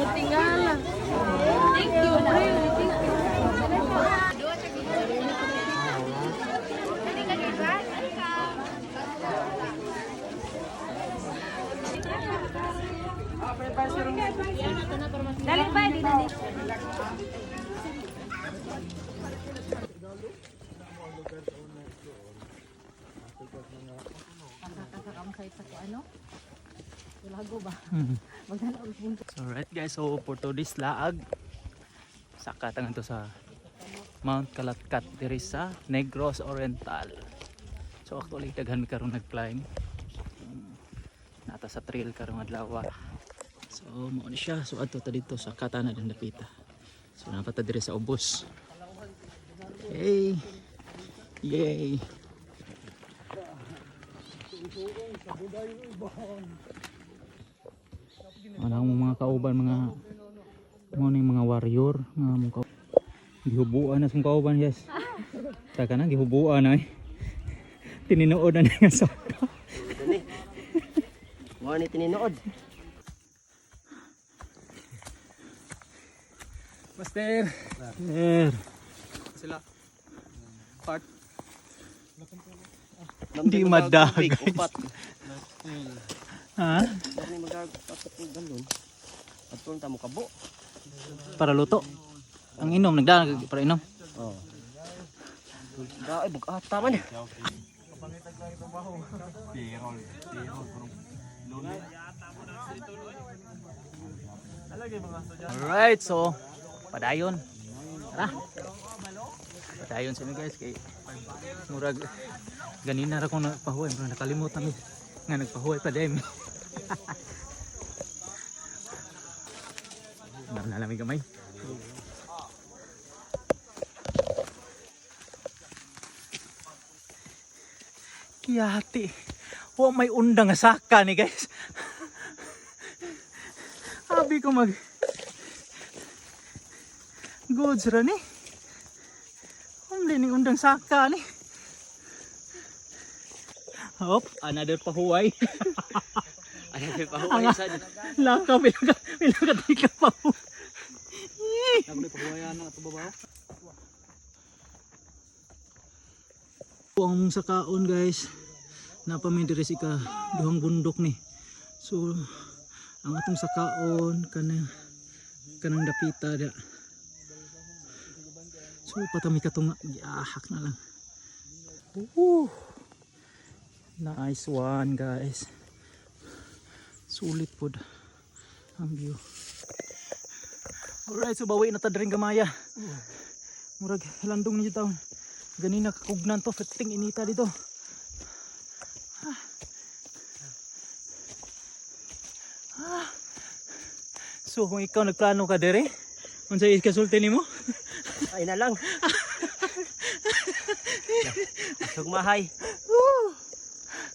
Tingala. Thank you. Dali ba di na dito? Alright guys, so for today's laag saka tangan to sa Mount Kalatkat diri sa Negros Oriental. So actually daghan mi karon nag-climb. Nata sa trail karong adlaw. So mo ni siya, so adto ta dito sa Katana ng Dapita. So napata diri sa ubos. Hey. Yay. Anong mga kauban, mga warrior, mga gihubuan na sa kauban, yes. Taka na gihubuan na tininood na nga saka. Mo ni tininood. Master. Master. Sila. Part. Hindi madag. Ha? Dami magpapatid ng galon. At kung tamo kabo. Para luto. Ang inom nagdalag para inom. Oh. Dai bugata man. Alright, so padayon. Tara. Padayon sa guys kay murag ganina ra ko nagpahuway, pero nakalimutan ko nga nagpahuway pa dem. Nalamig gamay. Kiyati. Wa may undang nga saka ni guys. Sabi ko mag goods ra ni. Ning undang saka ni. Hop, another pahuway. Another pahuway sad. Lakaw tika pahuway. Nagli pahuwayan na ato babaw. Ang sakaon guys, napamindiri si ka duhang bundok ni. So ang atong sakaon kanang dapita da. So patami katunga giahak na lang. Nice one guys. Sulit pod ang view. Alright, so bawi na ta dring gamaya. Murag landong ni taon. Ganina kakugnan to, feting inita dito. So kung ikaw nagplano ka dire, unsay ikasulti nimo? Ay na lang. Sugmahay.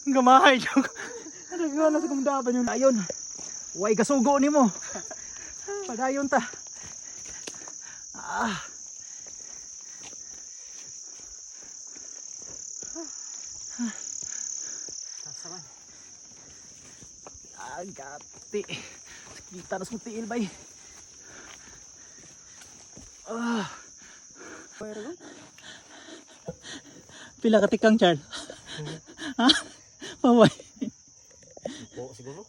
Gamahay jog. Ano sa kumdaban yun? Ayon. Way kasugo nimo. Padayon ta. Agati. Kita na sumutiil bay. Pila ka tikang Charles? Ha? Paway. Po siguro.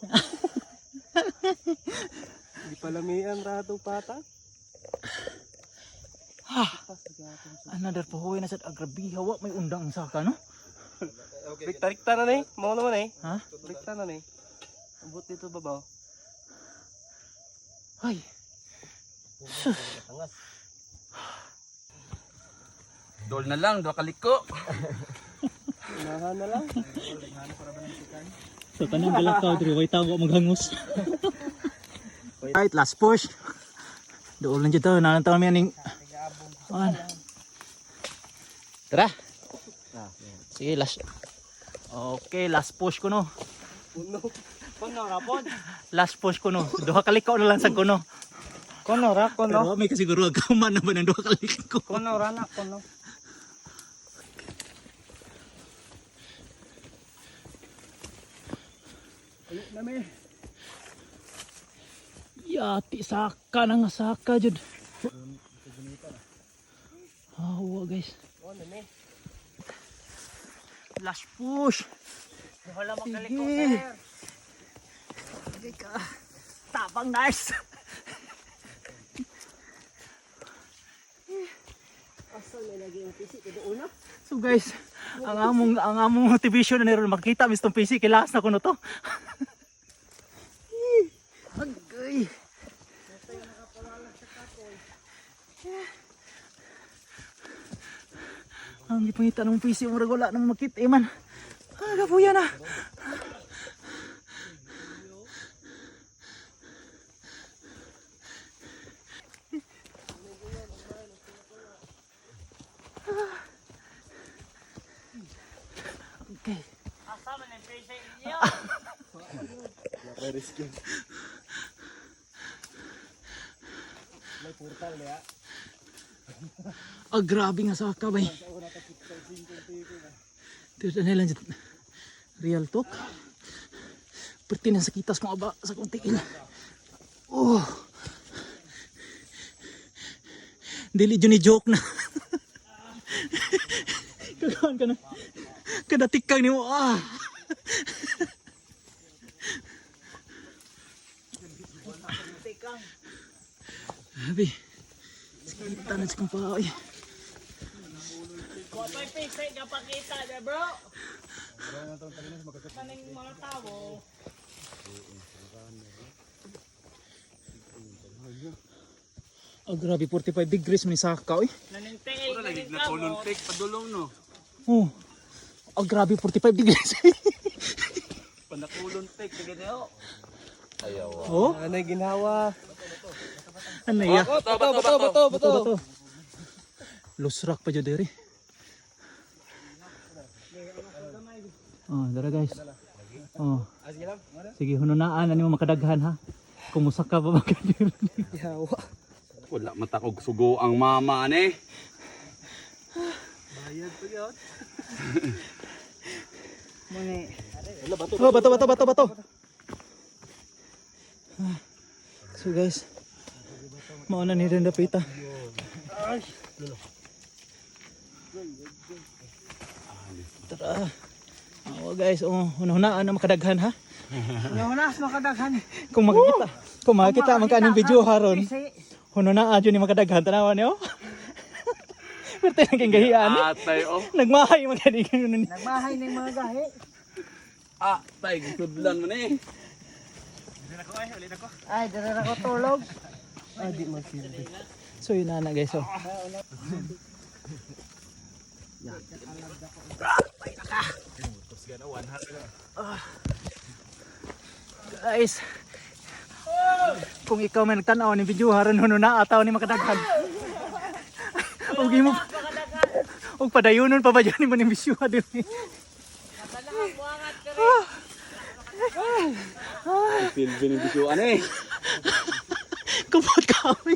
Di palamian ratong pata. Another pahuwi na sa agrabi. Hawa may undang ang saka no? Rikta na ni, mo naman eh. Ha? Rikta na ni. Abot dito babaw. Ay. Dol na lang, 2 kaliko. Unahan na lang. So kanang galakaw diri way tawo maghangos. Right, last push. Dool lang jud taw nanan taw mi aning. Tara. Sige, last. Okay, last push ko no. Puno rapon. Last push ko no. 2 kaliko na lang sa kuno. Kono ra, kono. Pero may kasiguro agkaman naman ang duha ka liko. Kono ra na, kono. Yati saka na nga saka jud. Hawa guys. Last push. Wala makaliko, Sige. sir. Sige ka. Tabang nice. So guys, ang among motivation na niron makita Mr. PC kilas na kuno to. Agay. Ang gipangita ng PC murag wala nang makita man. Gabuya na. Okay. Asa man ang PC niyo? Oh, grabe nga saka bay. Ito na lang dyan. Real talk. Perti na sakitas mo aba sa konti ila. Oh. Dili dyan ni joke na. Kagawan ka na. Kadatikang ni mo. Ah. Grabe. Sakita na sa kong paoy. Wapay PC nga pakita na, bro. Kaning mga tao. Oh, grabe 45 degrees man ni saka oy. Nanintay, Wala lagi na Olympic padulong no. Oh. Oh, grabe 45 degrees. Panakuluntik sige niyo. Ayaw. Oh, Anay ginawa. ano ya? Bato. Lusrak pa dyan diri. Oh, dara guys. Oh. Sige, hununaan ani mo makadaghan ha. Kumusta ka ba magkadir? Yawa. Wala matakog sugo ang mama ani. Bayad to yun. Muni. Oh, bato. Ah. So guys, mauna ni Renda Pita. Tara. Oh guys, hunahunaan na makadaghan ha. Nahunas makadaghan. Kung makikita man kaning video haron. Hunahunaan jud ni makadaghan tanawan niyo. Pero naging gahian ni. Atay oh. Nagmahay man kani ni. Nagmahay ng mga gahi. Tay gudlan mo ni. Ay, dala na ko tulog. Ay, di magsilbi. So yun na guys. Oh. Guys, kung ikaw may nagtanaw ni video haron huno na ataw ni makadaghan. Og imo og padayunon pa ba dyan ni mo ni video ha diri. Silbi ni bisu ani. Kumpot kami.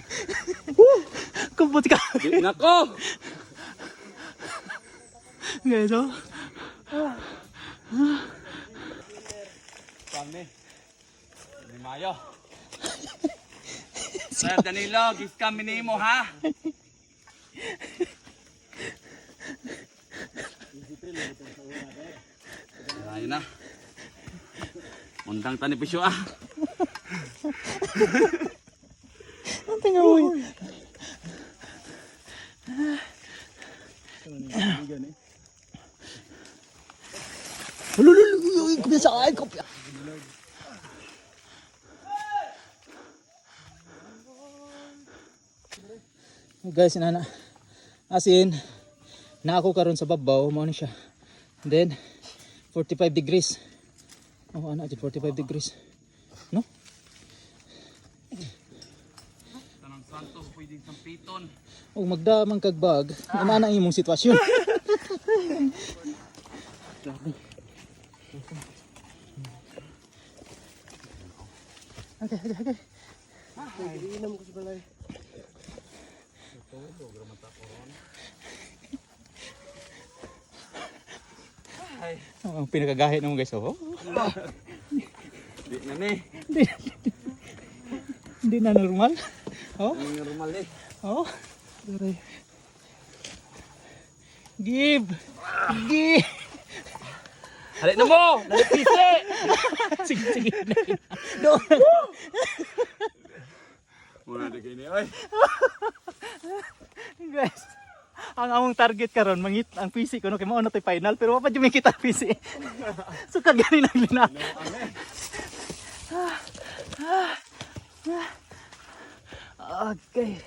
Kumpot kami. Di nako. Guys, oh. Kami. Ni Mayo. Sir Danilo, gis kami nimo ha. Ayun na. Undang tani pisyo ah. Ang tingaw. Lulu, kebiasaan kau. Guys, inana. Asin na ako karon sa babaw, mo ni siya. Then 45 degrees. Oh, ana 45 degrees. No? Tanang santo pwedeng sampiton. O magdamang kagbag, ana ang imong sitwasyon. Okay. Iinom ko sa balay. Ang pinakagahit naman guys. Oh. Di na ni. Hindi na normal. Oh. Ang normal eh. Oh. Sorry. Give. Give. Halik na mo! Nalipisi! Sige, sige. Doon. Muna na kayo ni, oy. Guys, ang among target karon mangit ang PC ko no kay mao na toy final pero wa pa jud may kita PC. So kag gani nang lina. Okay.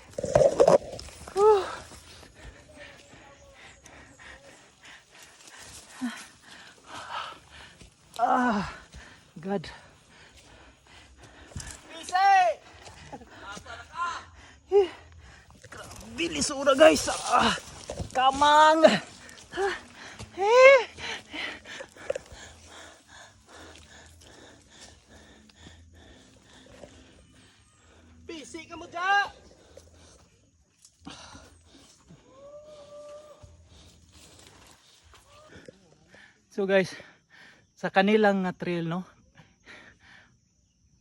God. Bilis ura guys. Kamang. Bisi ka mo dyan. So guys, sa kanilang trail no,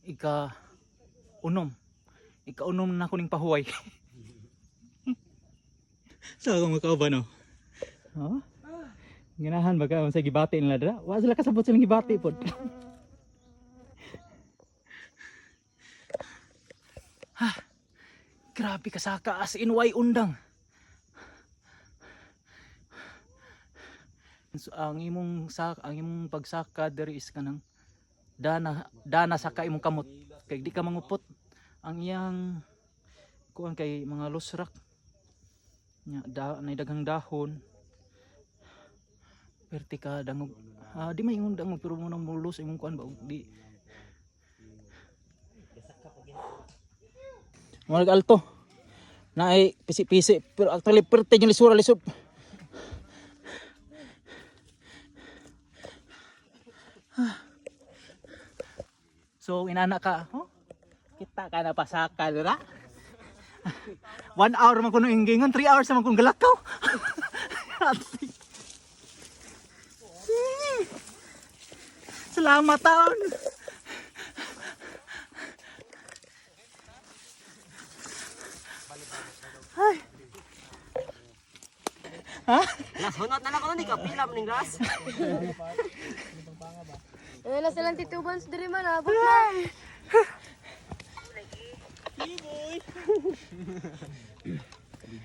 ika-unom na kuning pahuway. Sa akong makauban no. Oh? Ganahan baga sa gibati nila dira. Wa sila kasabot silang gibati pod. Ha. Grabe ka saka as in way undang. So, ang imong pagsaka diri is kanang dana saka imong kamot. Kay di ka mangupot ang iyang kuan kay mga lusrak. Nya nay daghang dahon. Perti ka dangog. Di may ingon dangog pero mo nang mulus imong kuan ba di. Mga alto. Naay pisi-pisi pero actually perti yung lisura lisod. So inana ka, oh? Kita ka na pasaka dira. 1 hour man kuno ingingon, 3 hours man kun galakaw. Salamat taon. Ay. Ha? Nasunod na lang ko ni kapila ning gas. Wala silang tituban sa diri man, abot na.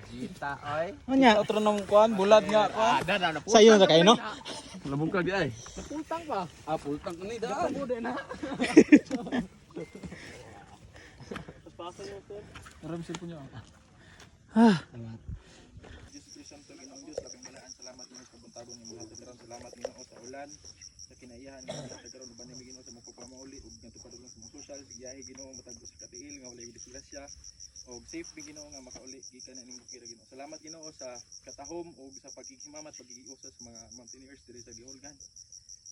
Kita oy. Anya, Otro nang kuan, bulad nga kuan. sayo na kayo no? Labong ka di ay. Pultang pa. Pultang ka ni daan. Bude na. Pasa yo to. Ram sir punya. Salamat ninyo sa buntabon ng mga tagaran. Salamat ninyo sa ulan. Sa kinaiyahan ng mga tagaran. Uban namin Ginoo sa mga pagpamauli. Ug nga tupadulong sa mga social. Sigiyahe Ginoo matagos sa katiil. Nga walay disgrasya. Og safe mi Ginoo nga makauli. Gikan na ning bukira Ginoo. Salamat Ginoo sa katahom. Og sa pagkikimamat. Pagkikiusas sa mga mountaineers diri sa Gihulgan.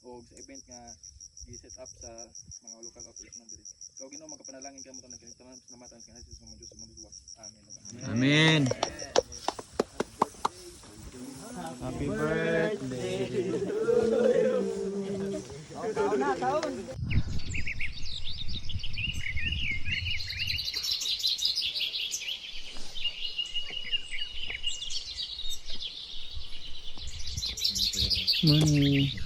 Og sa event nga i-set up sa mga local office man diri. Ikaw Ginoo magkapanalangin kamo tanan kanito tanan salamatan sa Jesus nga Dios sa mundo luwas. Amen. Amen. Happy birthday. Taon na, taon. Money.